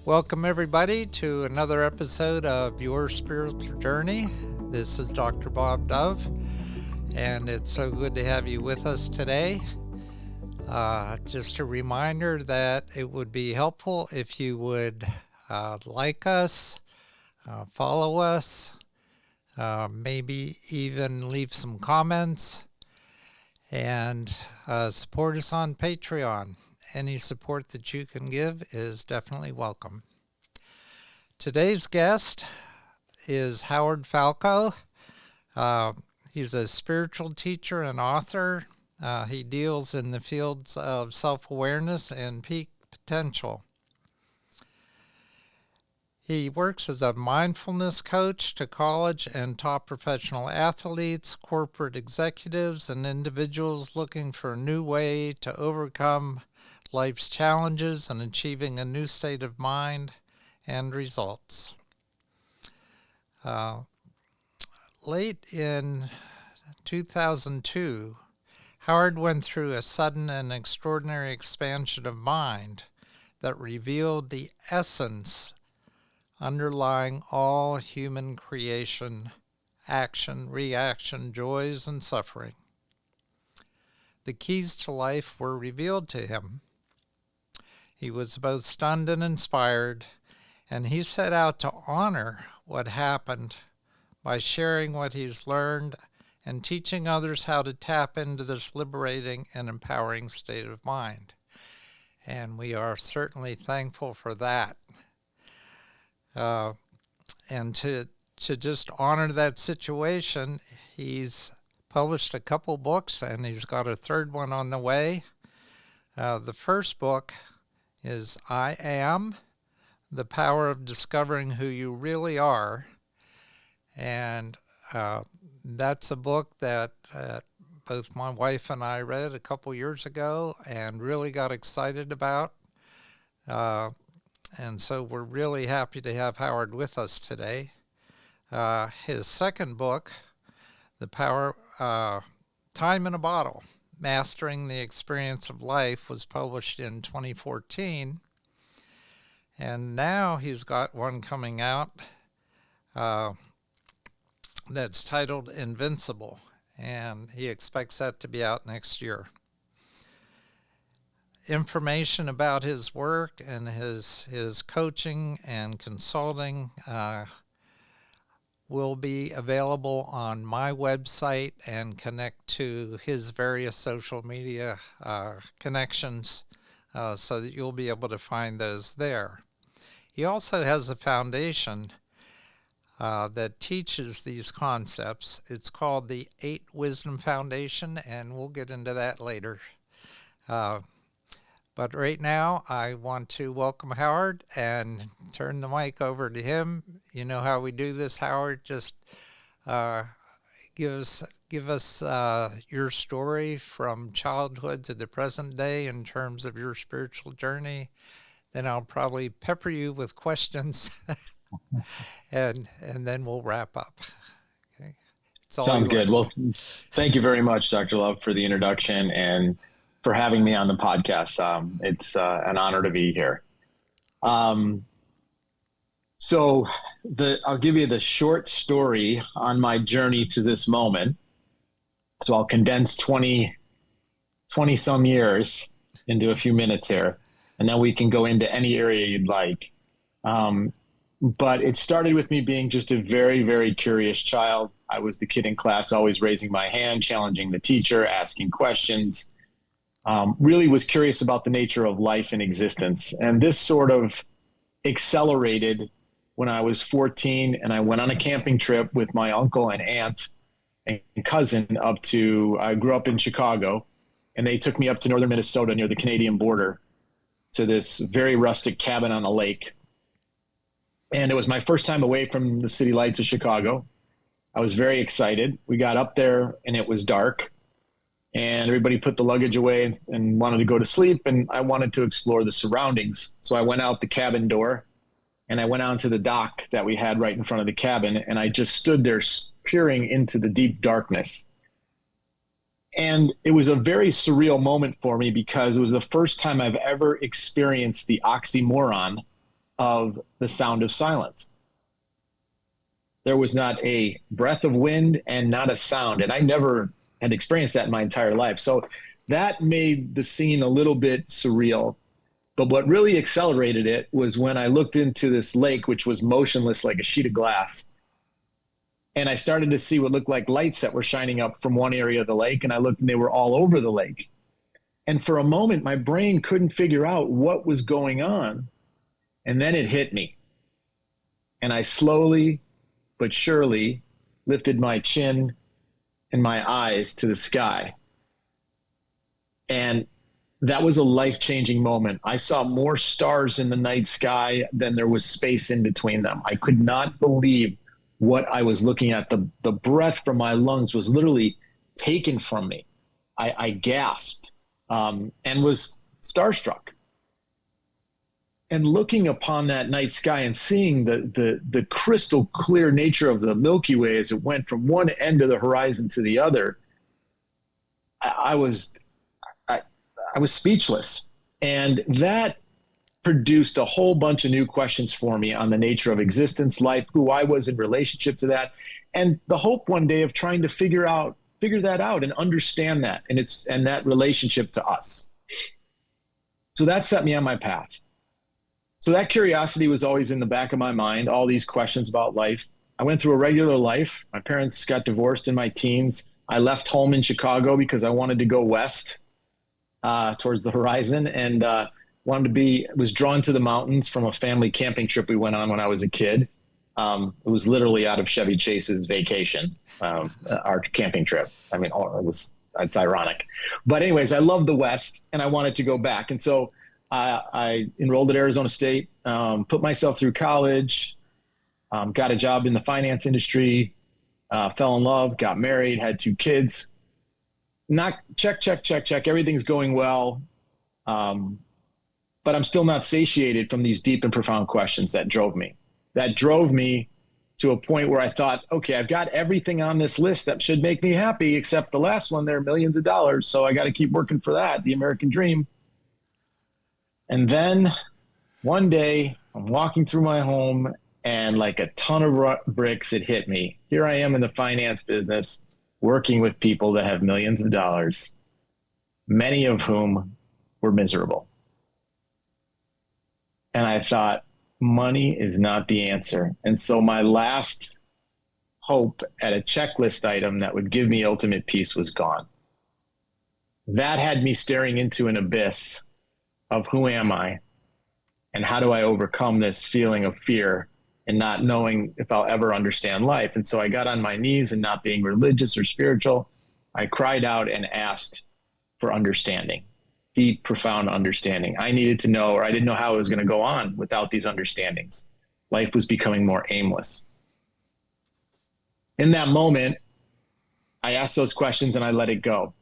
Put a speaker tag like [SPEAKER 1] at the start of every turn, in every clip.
[SPEAKER 1] Welcome, everybody, to another episode of Your Spiritual Journey. This is Dr. Bob Dove, and it's so good to have you with us today. Just a reminder that it would be helpful if you would like us, follow us, maybe even leave some comments, and support us on Patreon. Any support that you can give is definitely welcome. Today's guest is Howard Falco. He's a spiritual teacher and author. He deals in the fields of self-awareness and peak potential. He works as a mindfulness coach to college and top professional athletes, corporate executives, and individuals looking for a new way to overcome life's challenges and achieving a new state of mind and results. Late in 2002, Howard went through a sudden and extraordinary expansion of mind that revealed the essence underlying all human creation, action, reaction, joys, and suffering. The keys to life were revealed to him. He was both stunned and inspired, and he set out to honor what happened by sharing what he's learned and teaching others how to tap into this liberating and empowering state of mind. And we are certainly thankful for that. And to just honor that situation, he's published a couple books, and he's got a third one on the way. The first book is I Am, The Power of Discovering Who You Really Are. And that's a book that both my wife and I read a couple years ago and really got excited about. And so we're really happy to have Howard with us today. His second book, The Power, Time in a Bottle, Mastering the Experience of Life, was published in 2014. And now he's got one coming out that's titled Invincible, and he expects that to be out next year. Information about his work and his coaching and consulting will be available on my website and connect to his various social media connections so that you'll be able to find those there. He also has a foundation that teaches these concepts. It's called the 8 Wisdom Foundation, and we'll get into that later. But right now, I want to welcome Howard and turn the mic over to him. You know how we do this, Howard. Just give us your story from childhood to the present day in terms of your spiritual journey. Then I'll probably pepper you with questions, and then we'll wrap up. Okay.
[SPEAKER 2] Sounds good. Well, thank you very much, Dr. Love, for the introduction and for having me on the podcast. It's an honor to be here. So I'll give you the short story on my journey to this moment. So I'll condense 20 some years into a few minutes here, and then we can go into any area you'd like. But it started with me being just a very, very curious child. I was the kid in class, always raising my hand, challenging the teacher, asking questions. Really was curious about the nature of life and existence. And this sort of accelerated when I was 14 and I went on a camping trip with my uncle and aunt and cousin I grew up in Chicago, and they took me up to northern Minnesota near the Canadian border to this very rustic cabin on a lake. And it was my first time away from the city lights of Chicago. I was very excited. We got up there and it was dark. And everybody put the luggage away and wanted to go to sleep. And I wanted to explore the surroundings. So I went out the cabin door and I went onto the dock that we had right in front of the cabin. And I just stood there peering into the deep darkness. And it was a very surreal moment for me because it was the first time I've ever experienced the oxymoron of the sound of silence. There was not a breath of wind and not a sound. And I never had experienced that in my entire life. So that made the scene a little bit surreal. But what really accelerated it was when I looked into this lake, which was motionless like a sheet of glass. And I started to see what looked like lights that were shining up from one area of the lake. And I looked and they were all over the lake. And for a moment, my brain couldn't figure out what was going on. And then it hit me. And I slowly but surely lifted my chin and my eyes to the sky. And that was a life-changing moment. I saw more stars in the night sky than there was space in between them. I could not believe what I was looking at. The breath from my lungs was literally taken from me. I gasped and was starstruck. And looking upon that night sky and seeing the crystal clear nature of the Milky Way as it went from one end of the horizon to the other, I was speechless. And that produced a whole bunch of new questions for me on the nature of existence, life, who I was in relationship to that, and the hope one day of trying to figure that out and understand that and that relationship to us. So that set me on my path. So that curiosity was always in the back of my mind, all these questions about life. I went through a regular life. My parents got divorced in my teens. I left home in Chicago because I wanted to go west towards the horizon, and was drawn to the mountains from a family camping trip we went on when I was a kid. It was literally out of Chevy Chase's vacation, our camping trip. I mean, it's ironic. But anyways, I loved the West and I wanted to go back. And so I enrolled at Arizona State, put myself through college, got a job in the finance industry, fell in love, got married, had 2 kids. Check. Everything's going well. But I'm still not satiated from these deep and profound questions that drove me to a point where I thought, okay, I've got everything on this list that should make me happy, except the last one, there are millions of dollars. So I got to keep working for that, the American dream. And then one day I'm walking through my home and like a ton of bricks, it hit me. Here I am in the finance business, working with people that have millions of dollars, many of whom were miserable. And I thought, money is not the answer. And so my last hope at a checklist item that would give me ultimate peace was gone. That had me staring into an abyss of who am I and how do I overcome this feeling of fear and not knowing if I'll ever understand life. And so I got on my knees, and not being religious or spiritual, I cried out and asked for understanding. Deep, profound understanding. I needed to know, or I didn't know how it was going to go on without these understandings. Life was becoming more aimless. In that moment, I asked those questions and I let it go.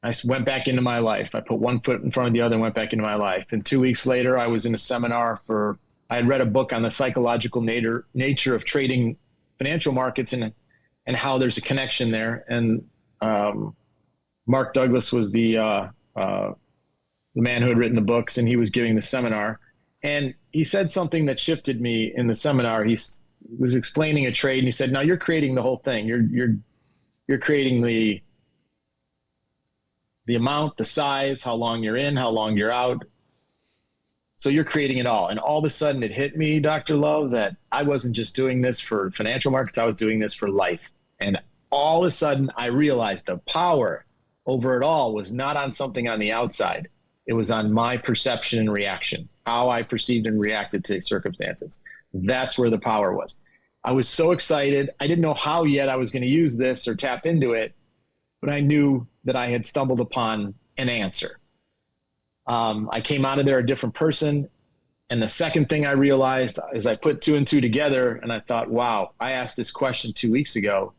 [SPEAKER 2] I went back into my life. I put one foot in front of the other and went back into my life. And 2 weeks later, I was in a seminar I had read a book on the psychological nature of trading financial markets and how there's a connection there. And Mark Douglas was the man who had written the books, and he was giving the seminar. And he said something that shifted me in the seminar. He was explaining a trade, and he said, "Now you're creating the whole thing. You're creating the amount, the size, how long you're in, how long you're out. So you're creating it all." And all of a sudden, it hit me, Dr. Love, that I wasn't just doing this for financial markets. I was doing this for life. And all of a sudden, I realized the power over it all was not on something on the outside. It was on my perception and reaction, how I perceived and reacted to circumstances. That's where the power was. I was so excited. I didn't know how yet I was going to use this or tap into it, but I knew that I had stumbled upon an answer. I came out of there a different person. And the second thing I realized is I put 2 and 2 together, and I thought, wow, I asked this question 2 weeks ago.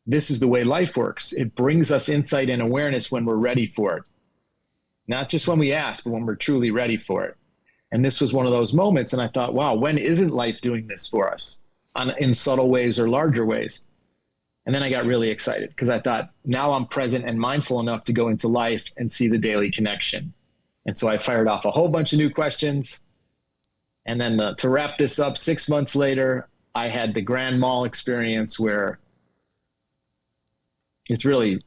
[SPEAKER 2] This is the way life works. It brings us insight and awareness when we're ready for it. Not just when we ask, but when we're truly ready for it. And this was one of those moments. And I thought, wow, when isn't life doing this for us in subtle ways or larger ways? And then I got really excited because I thought, now I'm present and mindful enough to go into life and see the daily connection. And so I fired off a whole bunch of new questions. And then to wrap this up, 6 months later, I had the grand mal experience where it's really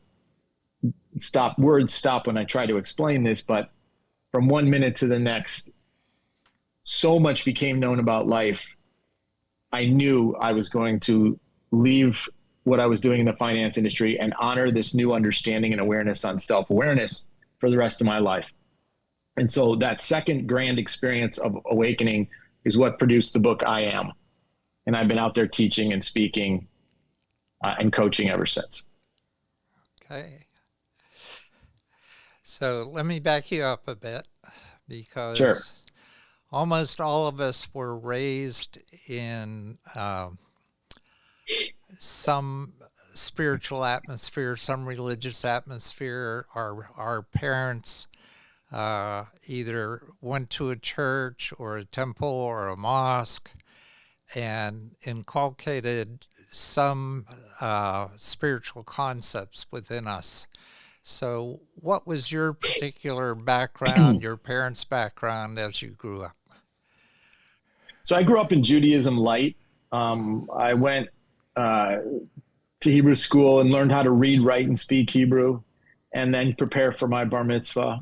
[SPEAKER 2] words stop when I try to explain this, but from 1 minute to the next, so much became known about life. I knew I was going to leave what I was doing in the finance industry and honor this new understanding and awareness on self-awareness for the rest of my life. And so that second grand experience of awakening is what produced the book I Am. And I've been out there teaching and speaking and coaching ever since.
[SPEAKER 1] Okay. So let me back you up a bit, because
[SPEAKER 2] Sure.
[SPEAKER 1] almost all of us were raised in some spiritual atmosphere, some religious atmosphere. Our parents either went to a church or a temple or a mosque and inculcated some spiritual concepts within us. So what was your particular background, your parents' background as you grew up?
[SPEAKER 2] So I grew up in Judaism light. I went to Hebrew school and learned how to read, write, and speak Hebrew, and then prepare for my bar mitzvah,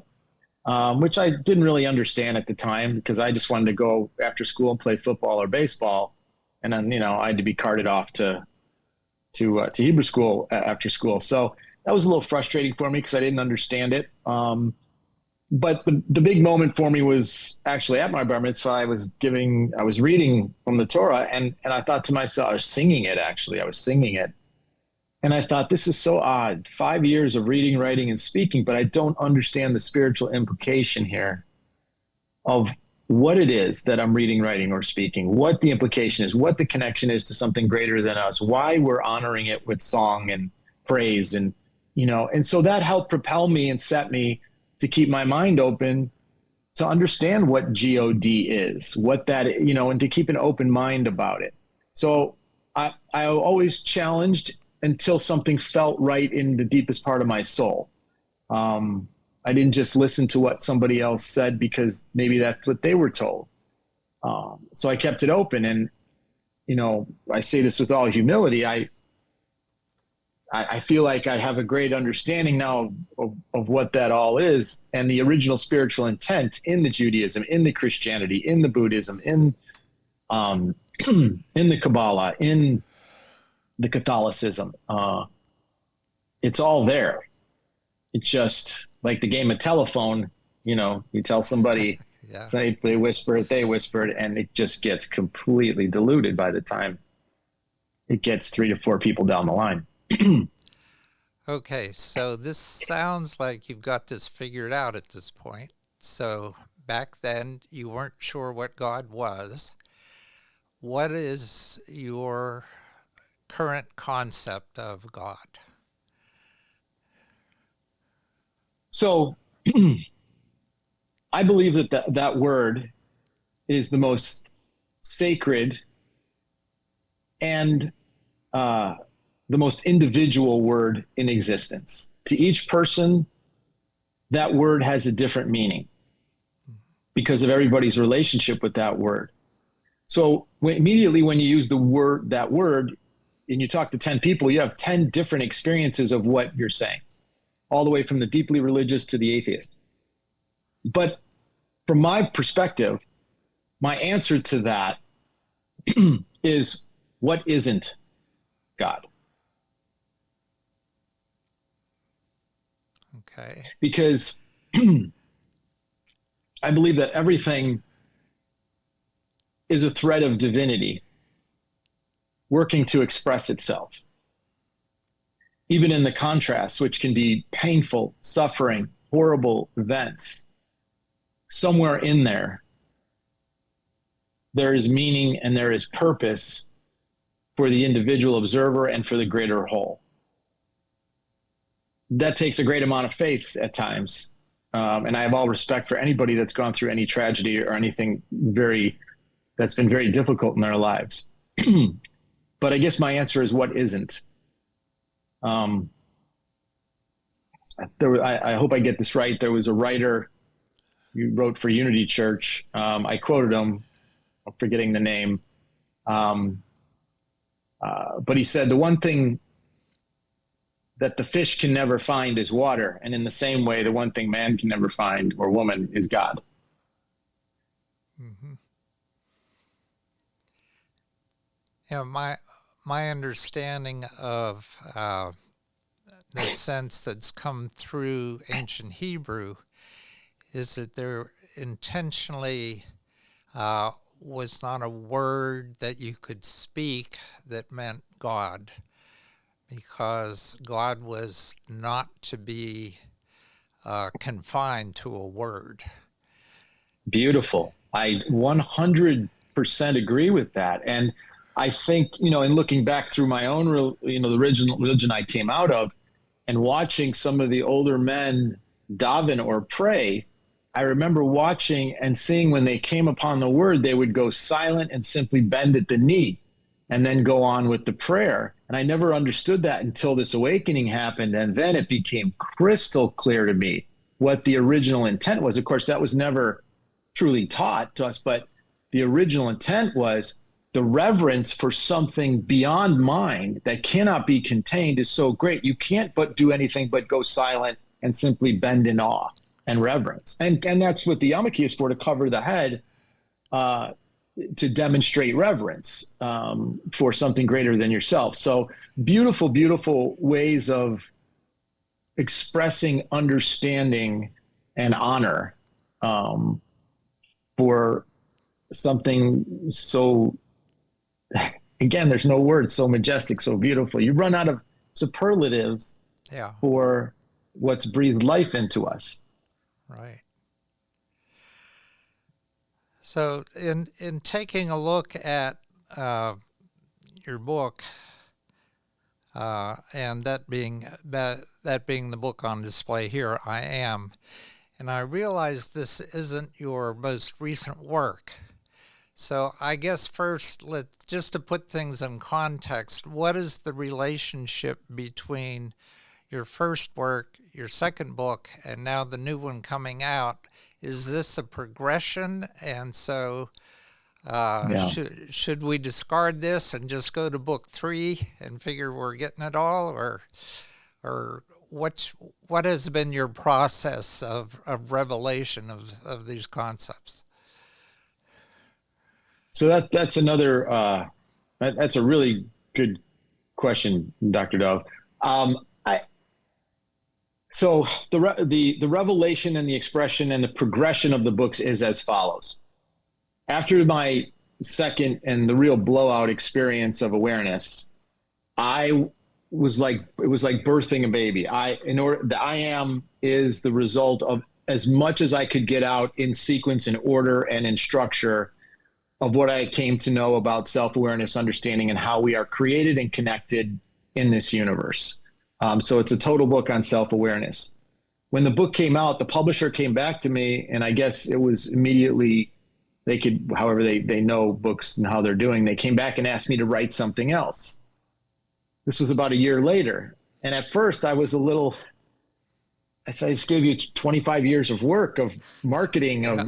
[SPEAKER 2] which I didn't really understand at the time because I just wanted to go after school and play football or baseball. And then, I had to be carted off to Hebrew school after school. So that was a little frustrating for me because I didn't understand it. But the big moment for me was actually at my bar mitzvah. I was reading from the Torah, and I thought to myself, I was singing it. And I thought, this is so odd. 5 years of reading, writing, and speaking, but I don't understand the spiritual implication here of what it is that I'm reading, writing, or speaking, what the implication is, what the connection is to something greater than us, why we're honoring it with song and praise. And so that helped propel me and set me to keep my mind open to understand what God is, what that, and to keep an open mind about it. So I always challenged until something felt right in the deepest part of my soul. I didn't just listen to what somebody else said because maybe that's what they were told. So I kept it open. And, I say this with all humility. I feel like I have a great understanding now of what that all is, and the original spiritual intent in the Judaism, in the Christianity, in the Buddhism, in the Kabbalah, in the Catholicism. It's all there. It's just like the game of telephone. You tell somebody,
[SPEAKER 1] Yeah.
[SPEAKER 2] say they whisper it, they whisper it, and it just gets completely diluted by the time it gets 3 to 4 people down the line.
[SPEAKER 1] Okay, so this sounds like you've got this figured out at this point. So back then you weren't sure what God was. What is your current concept of God?
[SPEAKER 2] So I believe that word is the most sacred and the most individual word in existence. To each person, that word has a different meaning because of everybody's relationship with that word. So immediately when you use that word, and you talk to 10 people, you have 10 different experiences of what you're saying, all the way from the deeply religious to the atheist. But from my perspective, my answer to that is, what isn't God?
[SPEAKER 1] Okay.
[SPEAKER 2] Because I believe that everything is a thread of divinity working to express itself. Even in the contrast, which can be painful, suffering, horrible events, somewhere in there is meaning and there is purpose for the individual observer and for the greater whole. That takes a great amount of faith at times. And I have all respect for anybody that's gone through any tragedy or anything that's been very difficult in their lives. But I guess my answer is, what isn't? I hope I get this right. There was a writer wrote for Unity Church. I quoted him, I'm forgetting the name. But he said, the one thing that the fish can never find is water. And in the same way, the one thing man can never find, or woman, is God.
[SPEAKER 1] Mm-hmm. Yeah, my understanding of the sense that's come through ancient Hebrew is that there intentionally was not a word that you could speak that meant God, because God was not to be confined to a word.
[SPEAKER 2] Beautiful. I 100% agree with that. And I think, in looking back through my own, the original religion I came out of, and watching some of the older men daven or pray, I remember watching and seeing when they came upon the word, they would go silent and simply bend at the knee and then go on with the prayer. And I never understood that until this awakening happened. And then it became crystal clear to me what the original intent was. Of course, that was never truly taught to us, but the original intent was the reverence for something beyond mind that cannot be contained is so great. You can't but do anything but go silent and simply bend in awe and reverence. And that's what the yarmulke is for, to cover the head, to demonstrate reverence for something greater than yourself. So beautiful, beautiful ways of expressing understanding and honor for something so, again, there's no words, so majestic, so beautiful. You run out of superlatives for what's breathed life into us.
[SPEAKER 1] Right. So in taking a look at your book, and that being the book on display here, I Am, and I realize this isn't your most recent work. So I guess first, just to put things in context, what is the relationship between your first work, your second book, and now the new one coming out? Is this a progression? And so should we discard this and just go to book 3 and figure we're getting it all? Or what has been your process of revelation of these concepts?
[SPEAKER 2] So that's another, that's a really good question, Dr. Dove. So the revelation and the expression and the progression of the books is as follows. After my second and the real blowout experience of awareness, it was like birthing a baby. The I Am is the result of as much as I could get out in sequence and order and in structure of what I came to know about self-awareness, understanding, and how we are created and connected in this universe. So it's a total book on self-awareness. When the book came out, the publisher came back to me, and I guess it was immediately, however they know books and how they're doing, they came back and asked me to write something else. This was about a year later. And at first I was a little, I just gave you 25 years of work of marketing of,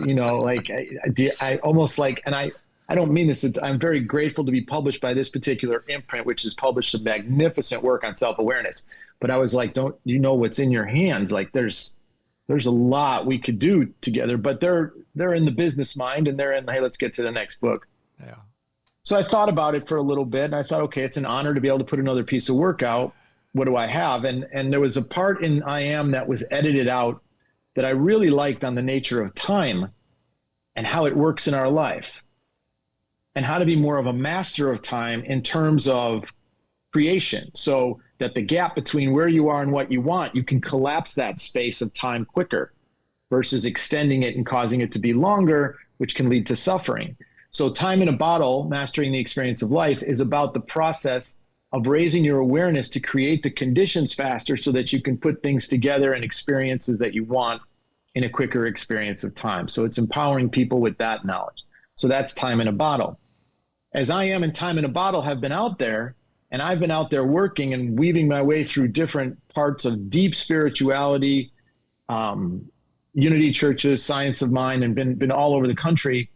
[SPEAKER 2] I almost like, and I don't mean this, I'm very grateful to be published by this particular imprint, which has published some magnificent work on self-awareness. But I was like, don't you know what's in your hands? Like there's a lot we could do together, but they're in the business mind and they're in, hey, let's get to the next book.
[SPEAKER 1] Yeah.
[SPEAKER 2] So I thought about it for a little bit and I thought, okay, it's an honor to be able to put another piece of work out. What do I have? And there was a part in I Am that was edited out that I really liked on the nature of time and how it works in our life, and how to be more of a master of time in terms of creation, so that the gap between where you are and what you want, you can collapse that space of time quicker versus extending it and causing it to be longer, which can lead to suffering. So Time in a Bottle, Mastering the Experience of Life, is about the process of raising your awareness to create the conditions faster so that you can put things together and experiences that you want in a quicker experience of time. So it's empowering people with that knowledge. So that's Time in a Bottle. As I Am and Time in a Bottle have been out there, and I've been out there working and weaving my way through different parts of deep spirituality, Unity churches, Science of Mind, and been all over the country.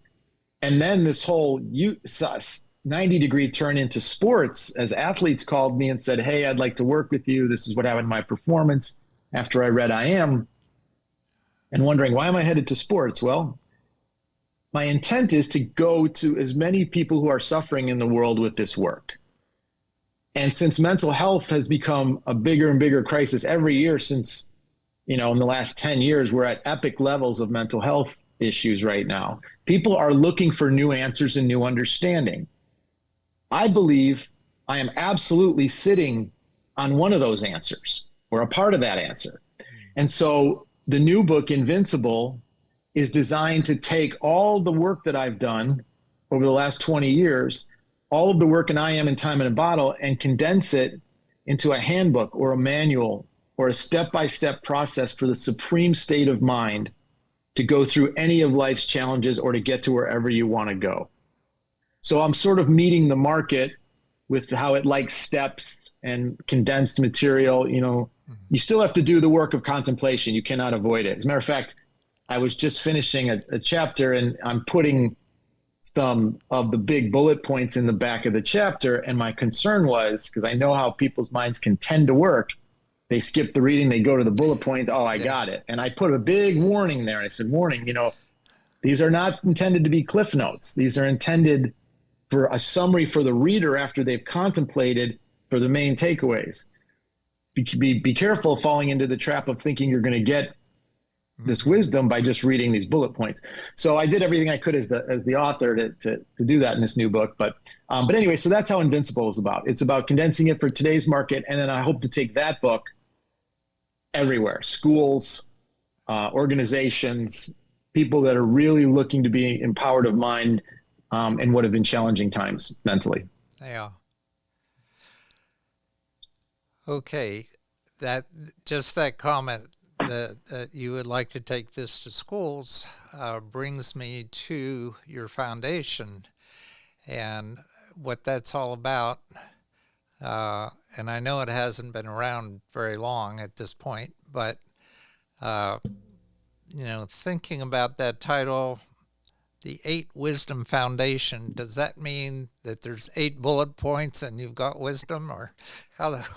[SPEAKER 2] And then this whole 90-degree turn into sports as athletes called me and said, "Hey, I'd like to work with you. This is what happened to my performance after I read I Am." And wondering, why am I headed to sports? Well, my intent is to go to as many people who are suffering in the world with this work. And since mental health has become a bigger and bigger crisis every year since, in the last 10 years, we're at epic levels of mental health issues right now. People are looking for new answers and new understanding. I believe I am absolutely sitting on one of those answers, or a part of that answer. And so the new book, Invincible, is designed to take all the work that I've done over the last 20 years, all of the work in I Am and Time in a Bottle, and condense it into a handbook or a manual or a step-by-step process for the supreme state of mind to go through any of life's challenges or to get to wherever you want to go. So I'm sort of meeting the market with how it likes steps and condensed material. You still have to do the work of contemplation. You cannot avoid it. As a matter of fact, I was just finishing a chapter, and I'm putting some of the big bullet points in the back of the chapter. And my concern was, because I know how people's minds can tend to work, they skip the reading, they go to the bullet point. Oh, I got it. And I put a big warning there. I said, warning, these are not intended to be cliff notes. These are intended for a summary for the reader after they've contemplated for the main takeaways. Be careful falling into the trap of thinking you're going to get this wisdom by just reading these bullet points. So I did everything I could as the author to do that in this new book. But anyway, so that's how Invincible is about. It's about condensing it for today's market. And then I hope to take that book everywhere: schools, organizations, people that are really looking to be empowered of mind in what have been challenging times mentally.
[SPEAKER 1] Yeah. Okay. That comment that you would like to take this to schools brings me to your foundation and what that's all about. And I know it hasn't been around very long at this point, but thinking about that title, the 8 Wisdom Foundation, does that mean that there's 8 bullet points and you've got wisdom, or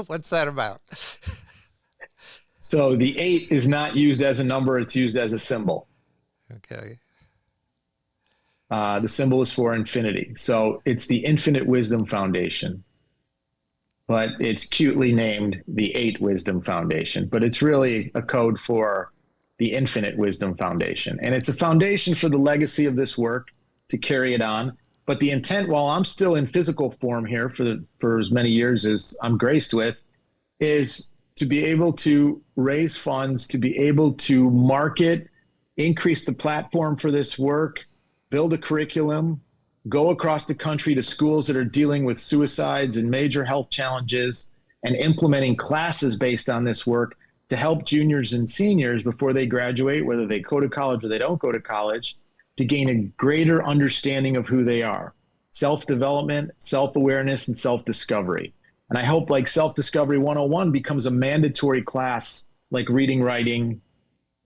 [SPEAKER 1] what's that about?
[SPEAKER 2] So the 8 is not used as a number, it's used as a symbol.
[SPEAKER 1] Okay.
[SPEAKER 2] The symbol is for infinity. So it's the Infinite Wisdom Foundation, but it's cutely named the 8 Wisdom Foundation, but it's really a code for the Infinite Wisdom Foundation. And it's a foundation for the legacy of this work to carry it on. But the intent, while I'm still in physical form here for as many years as I'm graced with, is to be able to raise funds, to be able to market, increase the platform for this work, build a curriculum, go across the country to schools that are dealing with suicides and major health challenges, and implementing classes based on this work to help juniors and seniors before they graduate, whether they go to college or they don't go to college, to gain a greater understanding of who they are: self-development, self-awareness, and self-discovery. And I hope like Self-Discovery 101 becomes a mandatory class like reading, writing,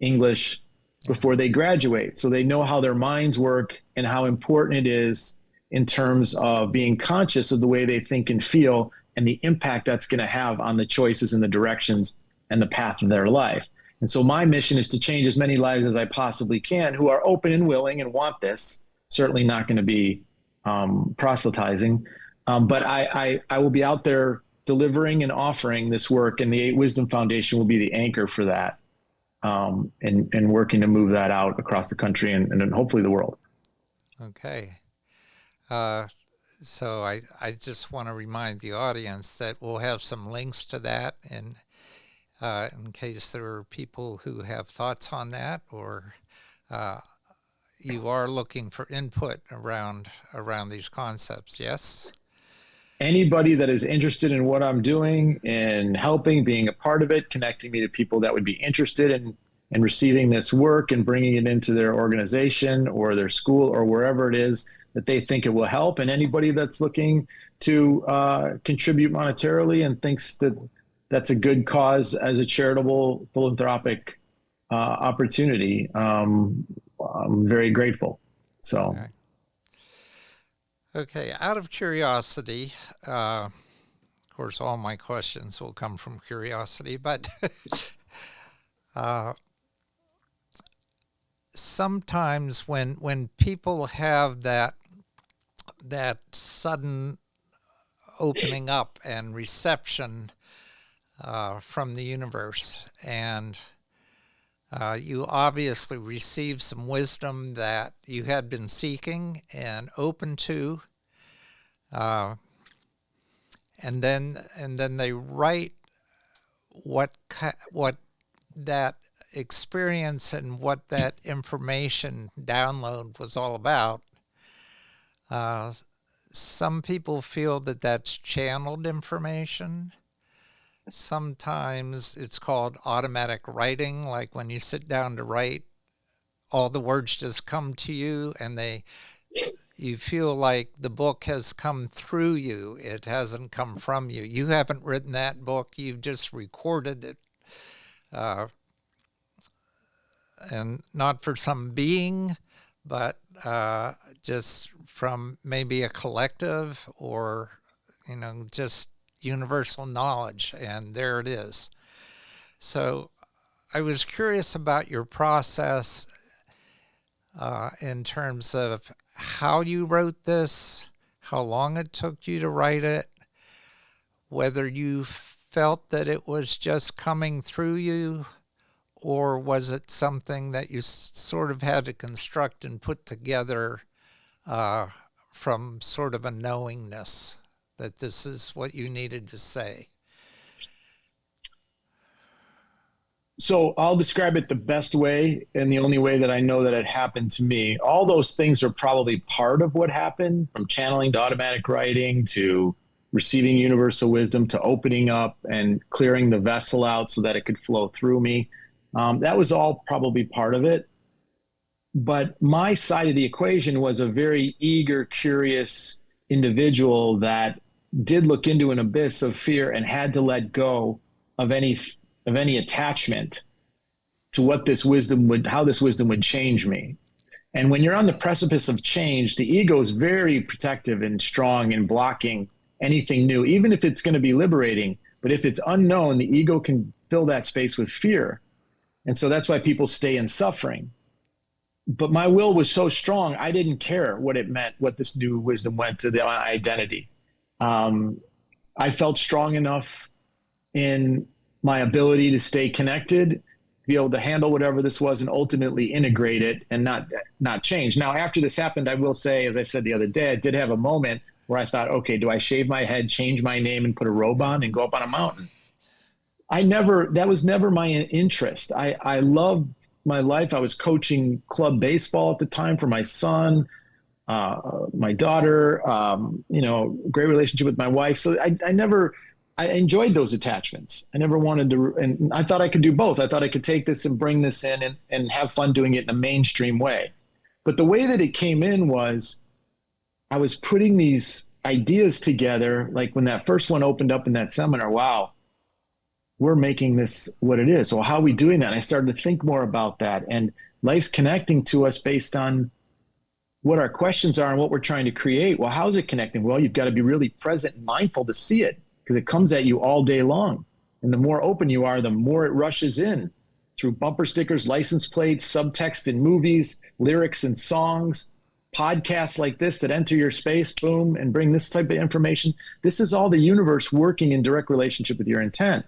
[SPEAKER 2] English before they graduate, so they know how their minds work and how important it is in terms of being conscious of the way they think and feel and the impact that's going to have on the choices and the directions and the path of their life. And so my mission is to change as many lives as I possibly can who are open and willing and want this. Certainly not going to be proselytizing, but I will be out there delivering and offering this work, and the 8 Wisdom Foundation will be the anchor for that, and working to move that out across the country and hopefully the world.
[SPEAKER 1] Okay. So I just want to remind the audience that we'll have some links to that, and in case there are people who have thoughts on that, or you are looking for input around these concepts. Yes?
[SPEAKER 2] Anybody that is interested in what I'm doing and helping, being a part of it, connecting me to people that would be interested in receiving this work and bringing it into their organization or their school or wherever it is that they think it will help. And anybody that's looking to contribute monetarily and thinks that that's a good cause as a charitable philanthropic opportunity. I'm very grateful. So.
[SPEAKER 1] Okay. Out of curiosity, of course, all my questions will come from curiosity, but sometimes when people have that sudden opening up and reception from the universe, and you obviously received some wisdom that you had been seeking and open to, and then they write what that experience and what that information download was all about. Some people feel that that's channeled information. Sometimes it's called automatic writing, like when you sit down to write, all the words just come to you, and you feel like the book has come through you. It hasn't come from you. You haven't written that book. You've just recorded it, and not for some being, but just from maybe a collective or, just universal knowledge, and there it is. So I was curious about your process in terms of how you wrote this, how long it took you to write it, whether you felt that it was just coming through you, or was it something that you sort of had to construct and put together from sort of a knowingness that this is what you needed to say?
[SPEAKER 2] So I'll describe it the best way and the only way that I know that it happened to me. All those things are probably part of what happened, from channeling to automatic writing to receiving universal wisdom to opening up and clearing the vessel out so that it could flow through me. That was all probably part of it. But my side of the equation was a very eager, curious individual that did look into an abyss of fear and had to let go of any attachment to how this wisdom would change me. And when you're on the precipice of change, the ego is very protective and strong in blocking anything new, even if it's going to be liberating. But if it's unknown, the ego can fill that space with fear. And so that's why people stay in suffering. But my will was so strong, I didn't care what it meant, what this new wisdom went to my identity. I felt strong enough in my ability to stay connected, to be able to handle whatever this was and ultimately integrate it and not change. Now, after this happened, I will say, as I said the other day, I did have a moment where I thought, okay, do I shave my head, change my name, and put a robe on and go up on a mountain? That was never my interest. I loved my life. I was coaching club baseball at the time for my son, my daughter, great relationship with my wife. So I enjoyed those attachments. I never wanted to, and I thought I could do both. I thought I could take this and bring this in and have fun doing it in a mainstream way. But the way that it came in was I was putting these ideas together, like when that first one opened up in that seminar, wow, we're making this what it is. So how are we doing that? And I started to think more about that. And life's connecting to us based on what our questions are and what we're trying to create. Well, how's it connecting? Well, you've got to be really present and mindful to see it, because it comes at you all day long. And the more open you are, the more it rushes in through bumper stickers, license plates, subtext in movies, lyrics in songs, podcasts like this that enter your space, boom, and bring this type of information. This is all the universe working in direct relationship with your intent.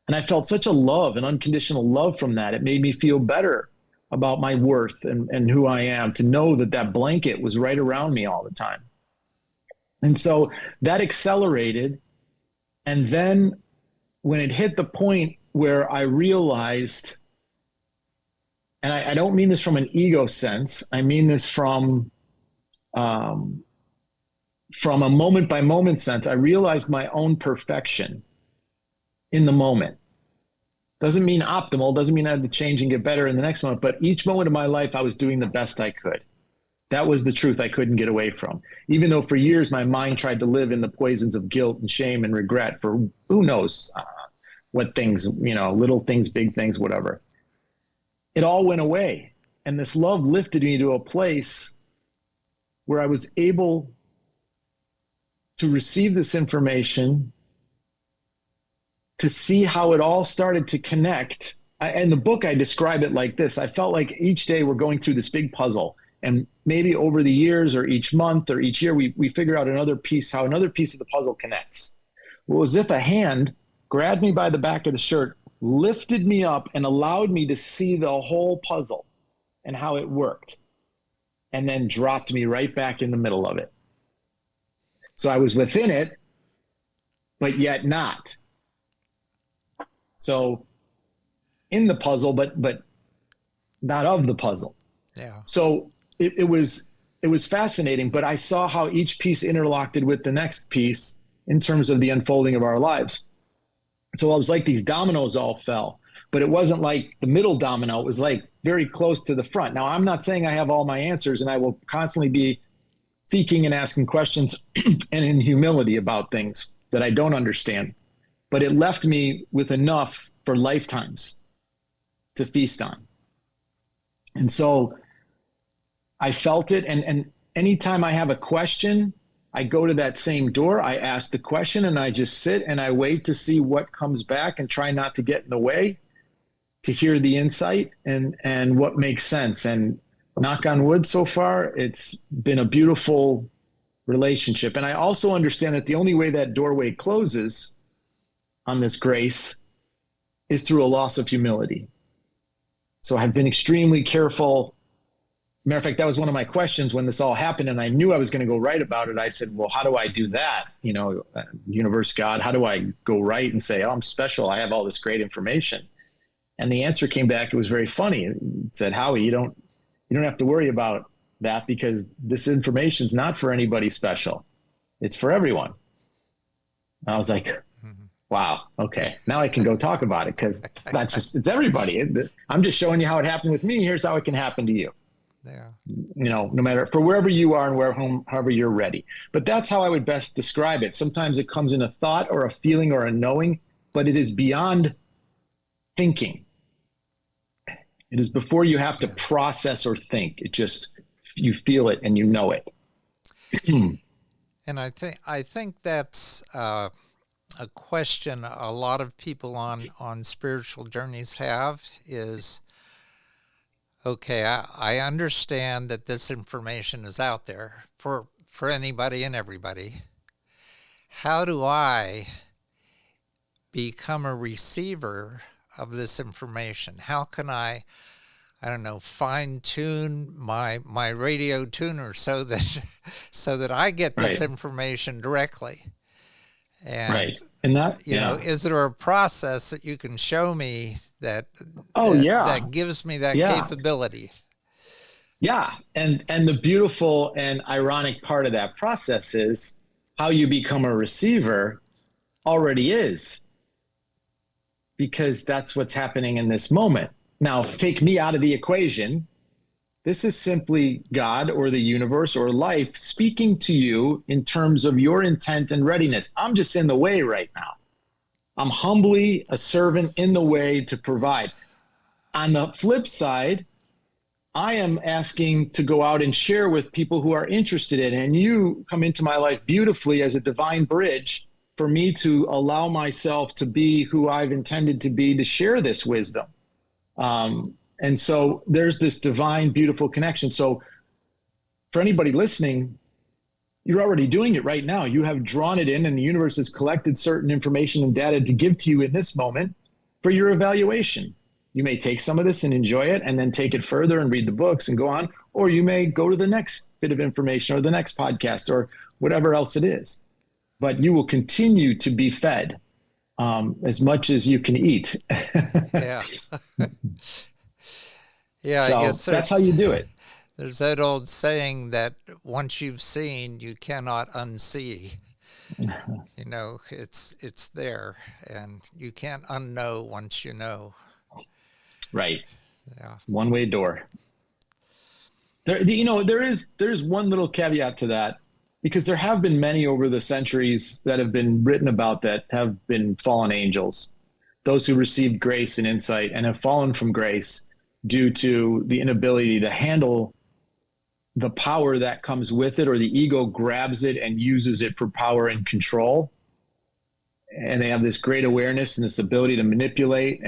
[SPEAKER 2] And I felt such a love, an unconditional love from that. It made me feel better about my worth and who I am, to know that blanket was right around me all the time. And so that accelerated. And then when it hit the point where I realized, and I don't mean this from an ego sense, I mean this from a moment by moment sense, I realized my own perfection in the moment. Doesn't mean optimal, doesn't mean I had to change and get better in the next moment, but each moment of my life, I was doing the best I could. That was the truth I couldn't get away from. Even though for years my mind tried to live in the poisons of guilt and shame and regret for who knows what things, little things, big things, whatever. it all went away. And this love lifted me to a place where I was able to receive this information, to see how it all started to connect. In the book, I describe it like this. I felt like each day we're going through this big puzzle. And maybe over the years or each month or each year, we figure out another piece, how another piece of the puzzle connects. Well, it was as if a hand grabbed me by the back of the shirt, lifted me up, and allowed me to see the whole puzzle and how it worked, and then dropped me right back in the middle of it. So I was within it, but yet not. So in the puzzle, but not of the puzzle.
[SPEAKER 1] Yeah.
[SPEAKER 2] So it was fascinating, but I saw how each piece interlocked with the next piece in terms of the unfolding of our lives. So it was like these dominoes all fell, but it wasn't like the middle domino. It was like very close to the front. Now, I'm not saying I have all my answers, and I will constantly be seeking and asking questions and in humility about things that I don't understand. But it left me with enough for lifetimes to feast on. And so I felt it. And anytime I have a question, I go to that same door, I ask the question, and I just sit and I wait to see what comes back and try not to get in the way, to hear the insight and what makes sense. And knock on wood, so far, it's been a beautiful relationship. And I also understand that the only way that doorway closes on this grace is through a loss of humility. So I've been extremely careful. Matter of fact, that was one of my questions when this all happened, and I knew I was going to go write about it. I said, well, how do I do that? Universe, God, how do I go write and say, oh, I'm special, I have all this great information? And the answer came back. It was very funny. It said, Howie, you don't have to worry about that, because this information is not for anybody special. It's for everyone. And I was like, wow, okay, now I can go talk about it, because it's everybody. I'm just showing you how it happened with me. Here's how it can happen to you.
[SPEAKER 1] Yeah.
[SPEAKER 2] No matter for wherever you are and however you're ready. But that's how I would best describe it. Sometimes it comes in a thought or a feeling or a knowing, but it is beyond thinking. It is before you have to process or think. It just, you feel it and you know it.
[SPEAKER 1] And I think that's a question a lot of people on spiritual journeys have is, okay, I understand that this information is out there for anybody and everybody. How do I become a receiver of this information? How can I don't know, fine tune my radio tuner so that I get this information directly? And,
[SPEAKER 2] right. And that,
[SPEAKER 1] is there a process that you can show me that gives me that capability?
[SPEAKER 2] Yeah. And the beautiful and ironic part of that process is how you become a receiver already is, because that's what's happening in this moment. Now, take me out of the equation. This is simply God or the universe or life speaking to you in terms of your intent and readiness. I'm just in the way right now. I'm humbly a servant in the way to provide. On the flip side, I am asking to go out and share with people who are interested in it. And you come into my life beautifully as a divine bridge for me to allow myself to be who I've intended to be, to share this wisdom. And so there's this divine, beautiful connection. So for anybody listening, you're already doing it right now. You have drawn it in, and the universe has collected certain information and data to give to you in this moment for your evaluation. You may take some of this and enjoy it and then take it further and read the books and go on, or you may go to the next bit of information or the next podcast or whatever else it is. But you will continue to be fed as much as you can eat.
[SPEAKER 1] Yeah. Yeah,
[SPEAKER 2] so
[SPEAKER 1] I guess
[SPEAKER 2] that's how you do it.
[SPEAKER 1] There's that old saying that once you've seen, you cannot unsee. It's there, and you can't unknow once you know.
[SPEAKER 2] Right.
[SPEAKER 1] Yeah.
[SPEAKER 2] One-way door. There's one little caveat to that, because there have been many over the centuries that have been written about that have been fallen angels, those who received grace and insight and have fallen from grace. due to the inability to handle the power that comes with it, or the ego grabs it and uses it for power and control. And they have this great awareness and this ability to manipulate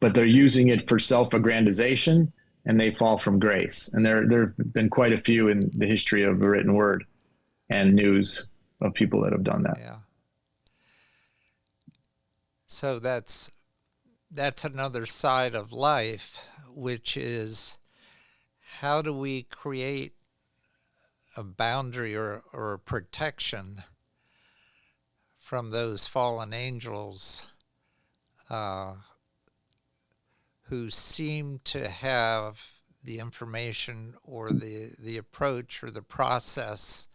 [SPEAKER 2] but they're using it for self-aggrandization, and they fall from grace. And there have been quite a few in the history of the written word and news of people that have done that.
[SPEAKER 1] Yeah. So that's another side of life, which is, how do we create a boundary or a protection from those fallen angels who seem to have the information or the approach or the process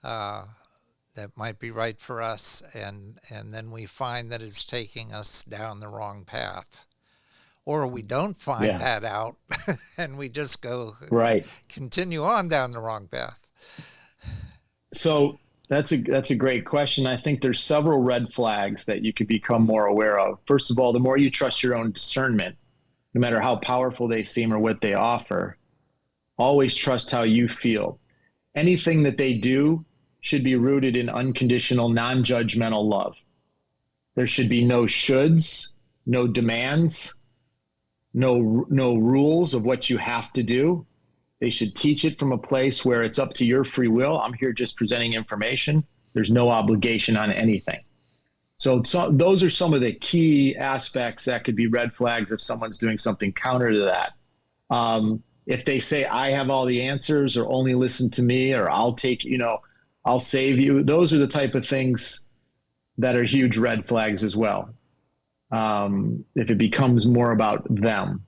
[SPEAKER 1] that might be right for us, and then we find that it's taking us down the wrong path, or we don't find that out and we just go continue on down the wrong path.
[SPEAKER 2] So that's a great question. I think there's several red flags that you could become more aware of. First of all, the more you trust your own discernment, no matter how powerful they seem or what they offer, always trust how you feel. Anything that they do should be rooted in unconditional, non-judgmental love. There should be no shoulds, no demands, no rules of what you have to do. They should teach it from a place where it's up to your free will. I'm here just presenting information. There's no obligation on anything. So those are some of the key aspects that could be red flags if someone's doing something counter to that. If they say, I have all the answers, or only listen to me, or I'll save you. Those are the type of things that are huge red flags as well. If it becomes more about them.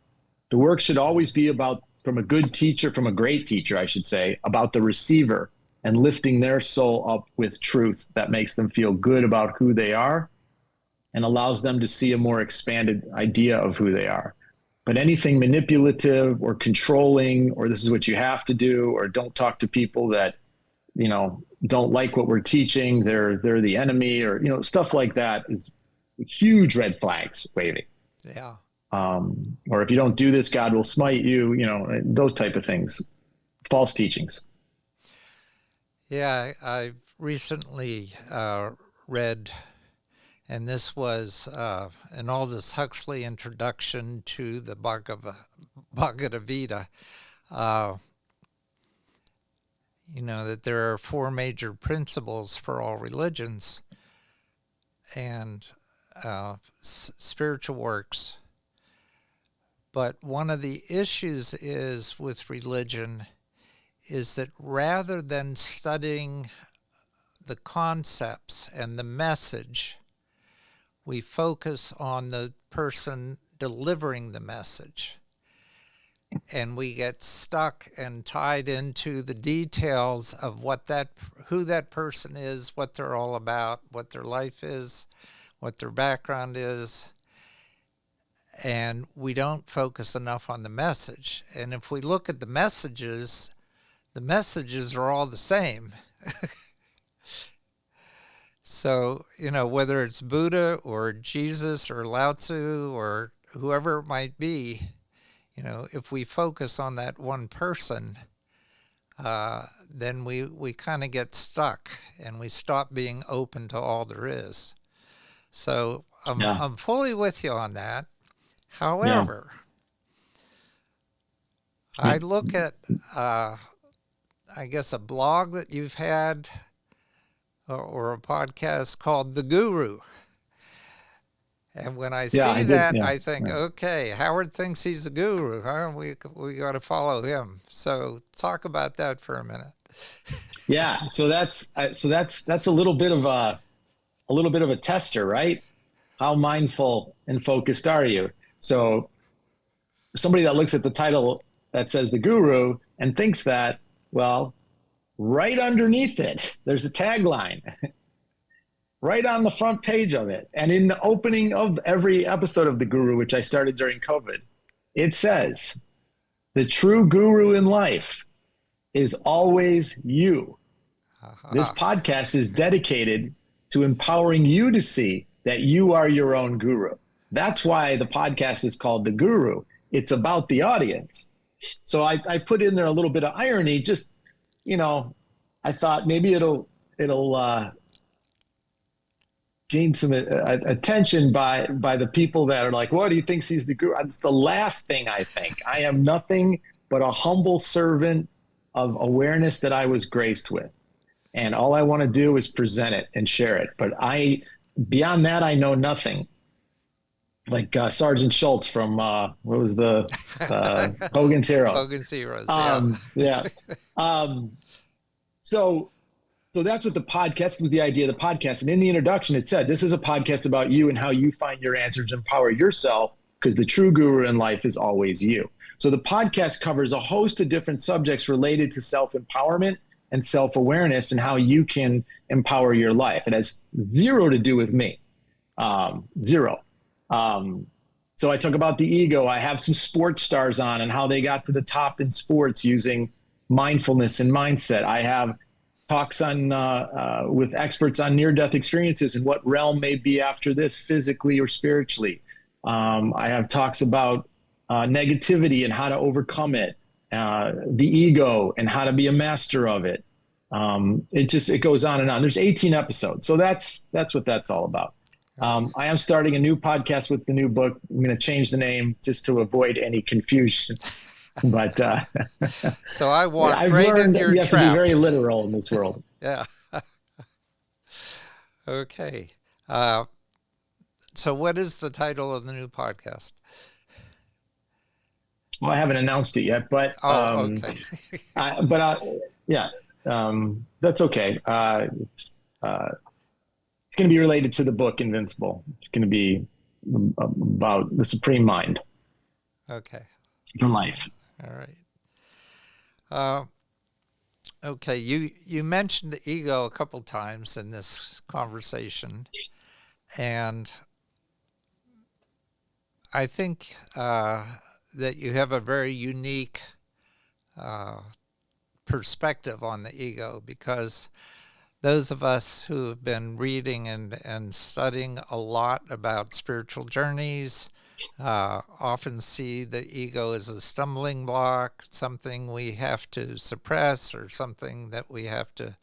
[SPEAKER 2] The work should always be about, from a good teacher, from a great teacher, I should say, about the receiver and lifting their soul up with truth that makes them feel good about who they are and allows them to see a more expanded idea of who they are. But anything manipulative or controlling, or this is what you have to do, or don't talk to people that, don't like what we're teaching, they're the enemy, or, stuff like that is huge red flags waving.
[SPEAKER 1] Yeah.
[SPEAKER 2] Or if you don't do this, God will smite you, those type of things, false teachings.
[SPEAKER 1] Yeah, I recently read, and this was an Aldous Huxley introduction to the Bhagavad Gita, that there are four major principles for all religions and spiritual works. But one of the issues is with religion is that rather than studying the concepts and the message, we focus on the person delivering the message. And we get stuck and tied into the details of who that person is, what they're all about, what their life is, what their background is. And we don't focus enough on the message. And if we look at the messages are all the same. So, whether it's Buddha or Jesus or Lao Tzu or whoever it might be, if we focus on that one person, then we kind of get stuck and we stop being open to all there is. So I'm fully with you on that. However, I look at, I guess, a blog that you've had or a podcast called The Guru. And when I see I think, okay, Howard thinks he's a guru, huh? We got to follow him. So talk about that for a minute.
[SPEAKER 2] Yeah, so that's a little bit of a tester, right? How mindful and focused are you? So somebody that looks at the title that says The Guru and thinks that, well, right underneath it, there's a tagline. Right on the front page of it. And in the opening of every episode of The Guru, which I started during COVID, it says, the true guru in life is always you. Uh-huh. This podcast is dedicated to empowering you to see that you are your own guru. That's why the podcast is called The Guru. It's about the audience. So I put in there a little bit of irony. Just, I thought maybe it'll gain some attention by the people that are like, what, he thinks he's the guru? It's the last thing I think. I am nothing but a humble servant of awareness that I was graced with. And all I want to do is present it and share it. But beyond that, I know nothing. Like Sergeant Schultz from, what was the, Hogan's Heroes.
[SPEAKER 1] Hogan's Heroes,
[SPEAKER 2] yeah. So that's what the podcast was, the idea of the podcast. And in the introduction, it said, this is a podcast about you and how you find your answers, empower yourself, because the true guru in life is always you. So the podcast covers a host of different subjects related to self-empowerment and self-awareness and how you can empower your life. It has zero to do with me, zero. So I talk about the ego. I have some sports stars on and how they got to the top in sports using mindfulness and mindset. I have talks on with experts on near-death experiences and what realm may be after this, physically or spiritually. I have talks about negativity and how to overcome it, the ego and how to be a master of it. It goes on and on. There's 18 episodes, so that's what that's all about. I am starting a new podcast with the new book. I'm going to change the name just to avoid any confusion. But
[SPEAKER 1] so I walked
[SPEAKER 2] I've
[SPEAKER 1] right
[SPEAKER 2] learned
[SPEAKER 1] into your
[SPEAKER 2] you have
[SPEAKER 1] trap.
[SPEAKER 2] to be very literal in this world.
[SPEAKER 1] Yeah. Okay. So what is the title of the new podcast?
[SPEAKER 2] Well, I haven't announced it yet, but
[SPEAKER 1] okay.
[SPEAKER 2] That's okay. It's going to be related to the book Invincible. It's going to be about the supreme mind.
[SPEAKER 1] Okay.
[SPEAKER 2] In life.
[SPEAKER 1] All right. Okay. You mentioned the ego a couple times in this conversation, and I think that you have a very unique perspective on the ego, because those of us who have been reading and studying a lot about spiritual journeys often see the ego as a stumbling block, something we have to suppress or something that we have to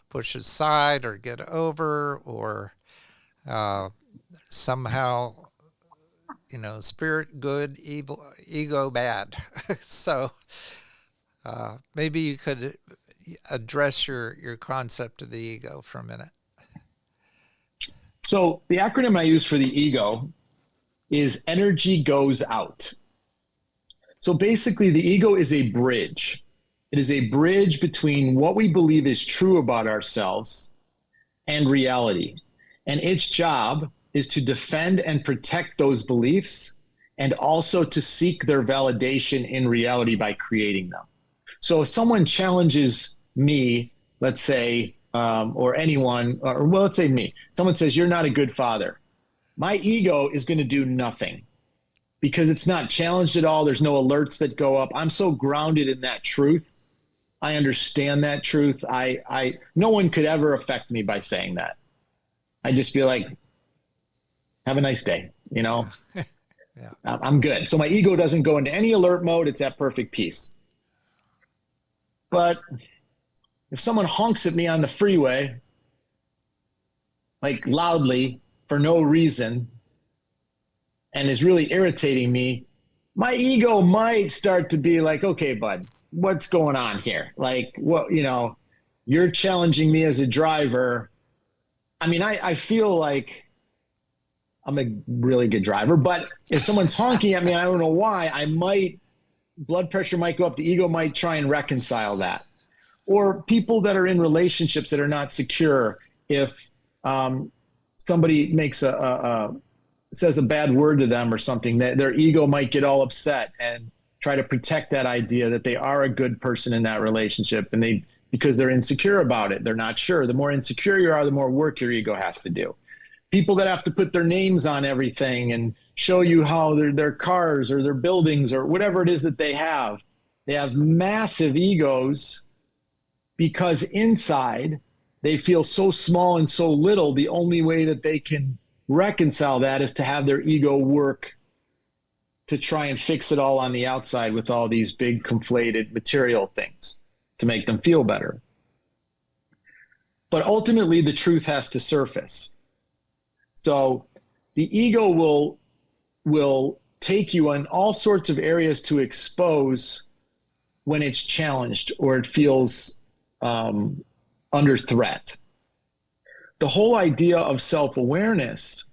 [SPEAKER 1] push aside or get over, or somehow, spirit good, evil, ego bad. So maybe you could address your concept of the ego for a minute.
[SPEAKER 2] So the acronym I use for the ego is energy goes out. So basically the ego is a bridge. It is a bridge between what we believe is true about ourselves and reality. And its job is to defend and protect those beliefs and also to seek their validation in reality by creating them. So if someone challenges me, let's say, or anyone, or well, let's say me, someone says, you're not a good father. My ego is going to do nothing because it's not challenged at all. There's no alerts that go up. I'm so grounded in that truth. I understand that truth. No one could ever affect me by saying that. I just feel like, have a nice day,
[SPEAKER 1] Yeah.
[SPEAKER 2] I'm good. So my ego doesn't go into any alert mode. It's at perfect peace. But if someone honks at me on the freeway, like loudly for no reason, and is really irritating me, my ego might start to be like, okay, bud, what's going on here? Like, what, you're challenging me as a driver. I mean, I feel like I'm a really good driver, but if someone's honking at me, I don't know why, blood pressure might go up. The ego might try and reconcile that. Or people that are in relationships that are not secure, if somebody makes says a bad word to them or something, that their ego might get all upset and try to protect that idea that they are a good person in that relationship, and because they're insecure about it. They're not sure. The more insecure you are, the more work your ego has to do. People that have to put their names on everything and show you how their cars or their buildings or whatever it is that they have massive egos, because inside they feel so small and so little. The only way that they can reconcile that is to have their ego work to try and fix it all on the outside with all these big conflated material things to make them feel better. But ultimately, the truth has to surface. So the ego will take you on all sorts of areas to expose when it's challenged or it feels under threat. The whole idea of self-awareness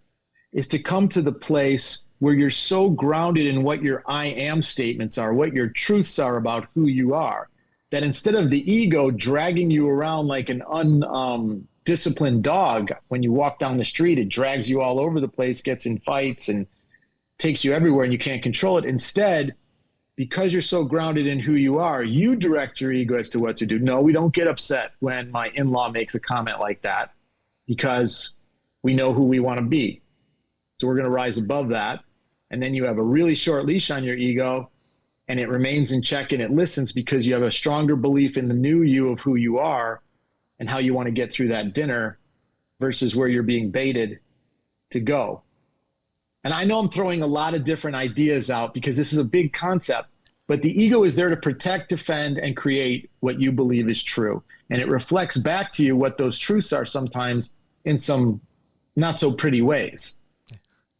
[SPEAKER 2] is to come to the place where you're so grounded in what your I am statements are, what your truths are about who you are, that instead of the ego dragging you around like an undisciplined dog, when you walk down the street, it drags you all over the place, gets in fights and takes you everywhere and you can't control it. Instead, because you're so grounded in who you are, you direct your ego as to what to do. No, we don't get upset when my in-law makes a comment like that because we know who we want to be. So we're going to rise above that. And then you have a really short leash on your ego and it remains in check and it listens because you have a stronger belief in the new you of who you are and how you want to get through that dinner versus where you're being baited to go. And I know I'm throwing a lot of different ideas out because this is a big concept, but the ego is there to protect, defend, and create what you believe is true. And it reflects back to you what those truths are sometimes in some not so pretty ways.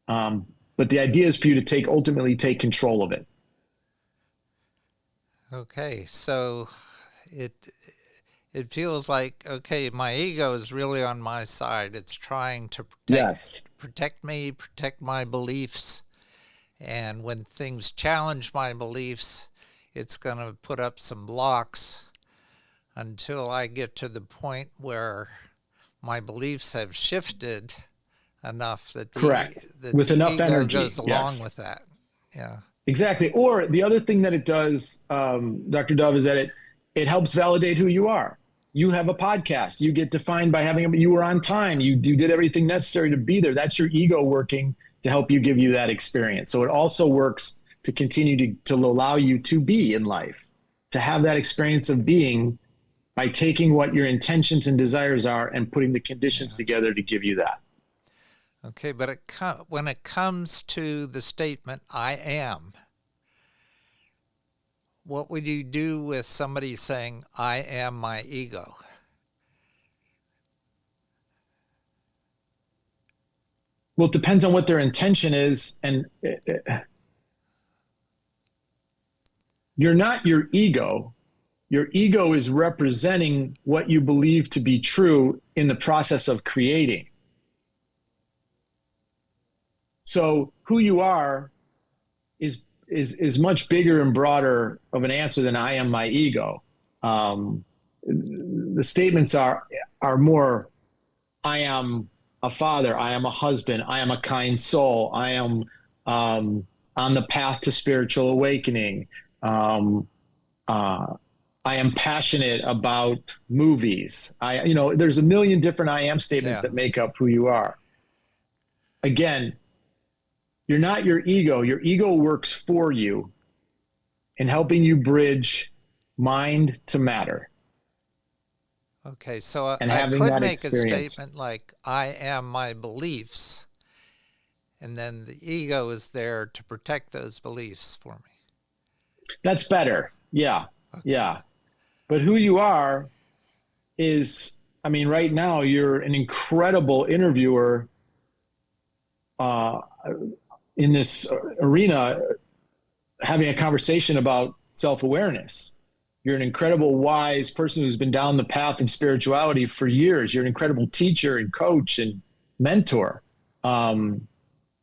[SPEAKER 2] But the idea is for you to ultimately take control of it.
[SPEAKER 1] Okay, so it feels like, okay, my ego is really on my side. It's trying to protect me, protect my beliefs. And when things challenge my beliefs, it's going to put up some blocks until I get to the point where my beliefs have shifted enough that
[SPEAKER 2] with enough
[SPEAKER 1] ego
[SPEAKER 2] energy
[SPEAKER 1] goes along with that. Yeah.
[SPEAKER 2] Exactly. Or the other thing that it does, Dr. Dove, is that it helps validate who you are. You have a podcast. You get defined by you were on time. You did everything necessary to be there. That's your ego working to help you give you that experience. So it also works to continue to allow you to be in life, to have that experience of being by taking what your intentions and desires are and putting the conditions together to give you that.
[SPEAKER 1] Okay, but when it comes to the statement, I am, what would you do with somebody saying, I am my ego?
[SPEAKER 2] Well, it depends on what their intention is. And you're not your ego. Your ego is representing what you believe to be true in the process of creating. So who you are is much bigger and broader of an answer than I am my ego. The statements are more, I am a father, I am a husband, I am a kind soul, I am on the path to spiritual awakening. I am passionate about movies. There's a million different I am statements that make up who you are. Again, you're not your ego. Your ego works for you in helping you bridge mind to matter.
[SPEAKER 1] Okay, so
[SPEAKER 2] and
[SPEAKER 1] I
[SPEAKER 2] having
[SPEAKER 1] could
[SPEAKER 2] that
[SPEAKER 1] make
[SPEAKER 2] experience.
[SPEAKER 1] a statement like, I am my beliefs, and then the ego is there to protect those beliefs for me.
[SPEAKER 2] That's better. Yeah. Okay. Yeah. But who you are is, right now you're an incredible interviewer in this arena, having a conversation about self-awareness. You're an incredible, wise person who's been down the path of spirituality for years. You're an incredible teacher and coach and mentor.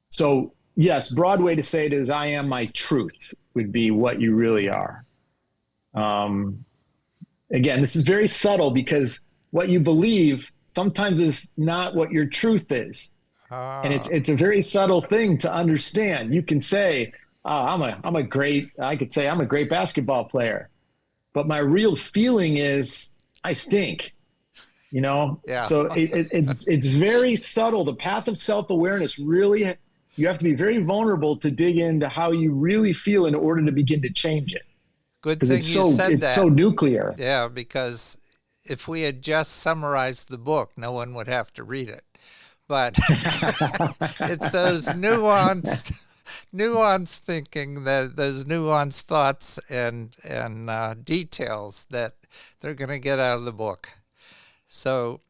[SPEAKER 2] So yes, broad way to say it is, I am my truth would be what you really are. Again, this is very subtle because what you believe sometimes is not what your truth is. And it's a very subtle thing to understand. You can say, I could say I'm a great basketball player, but my real feeling is I stink, Yeah. So it's very subtle. The path of self-awareness really, you have to be very vulnerable to dig into how you really feel in order to begin to change it.
[SPEAKER 1] Good thing you said that.
[SPEAKER 2] It's so nuclear.
[SPEAKER 1] Yeah, because if we had just summarized the book, no one would have to read it. but it's those nuanced thinking, that those nuanced thoughts and details that they're going to get out of the book. So,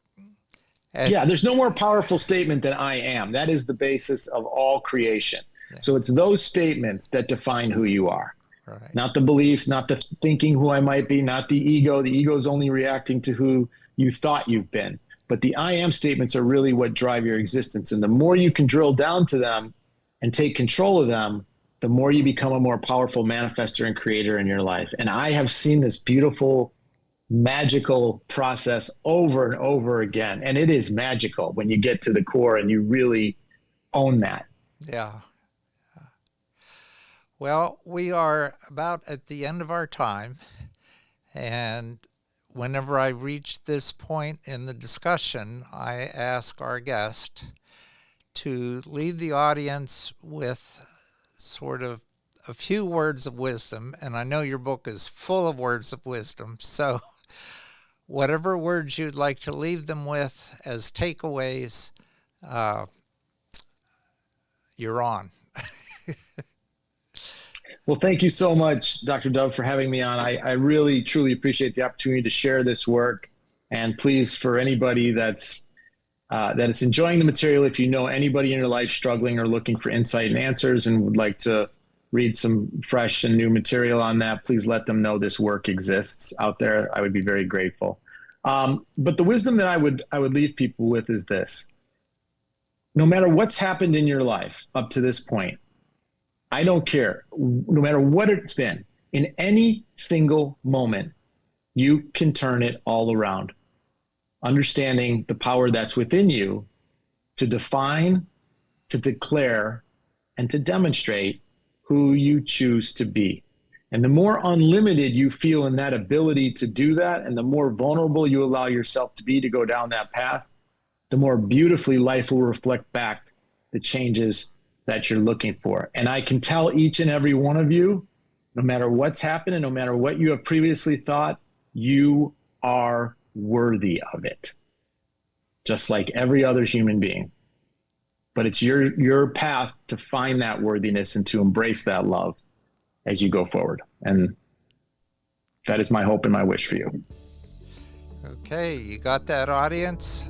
[SPEAKER 2] yeah, there's no more powerful statement than I am. That is the basis of all creation.
[SPEAKER 1] Yeah.
[SPEAKER 2] So it's those statements that define who you are.
[SPEAKER 1] Right.
[SPEAKER 2] Not the beliefs, not the thinking who I might be, not the ego. The ego is only reacting to who you thought you've been. But the I am statements are really what drive your existence. And the more you can drill down to them and take control of them, the more you become a more powerful manifester and creator in your life. And I have seen this beautiful, magical process over and over again. And it is magical when you get to the core and you really own that.
[SPEAKER 1] Yeah. Well, we are about at the end of our time, and whenever I reach this point in the discussion, I ask our guest to leave the audience with sort of a few words of wisdom, and I know your book is full of words of wisdom, so whatever words you'd like to leave them with as takeaways, you're on.
[SPEAKER 2] Well, thank you so much, Dr. Dove, for having me on. I really, truly appreciate the opportunity to share this work. And please, for anybody that's enjoying the material, if you know anybody in your life struggling or looking for insight and answers and would like to read some fresh and new material on that, please let them know this work exists out there. I would be very grateful. But the wisdom that I would leave people with is this. No matter what's happened in your life up to this point, I don't care. No matter what it's been, in any single moment, you can turn it all around. Understanding the power that's within you to define, to declare, and to demonstrate who you choose to be. And the more unlimited you feel in that ability to do that, and the more vulnerable you allow yourself to be to go down that path, the more beautifully life will reflect back the changes that you're looking for. And I can tell each and every one of you, no matter what's happened and no matter what you have previously thought, you are worthy of it, just like every other human being. But it's your path to find that worthiness and to embrace that love as you go forward. And that is my hope and my wish for you.
[SPEAKER 1] Okay, you got that, audience?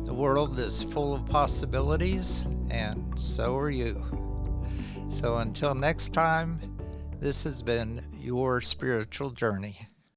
[SPEAKER 1] The world is full of possibilities, and so are you. So until next time, this has been your spiritual journey.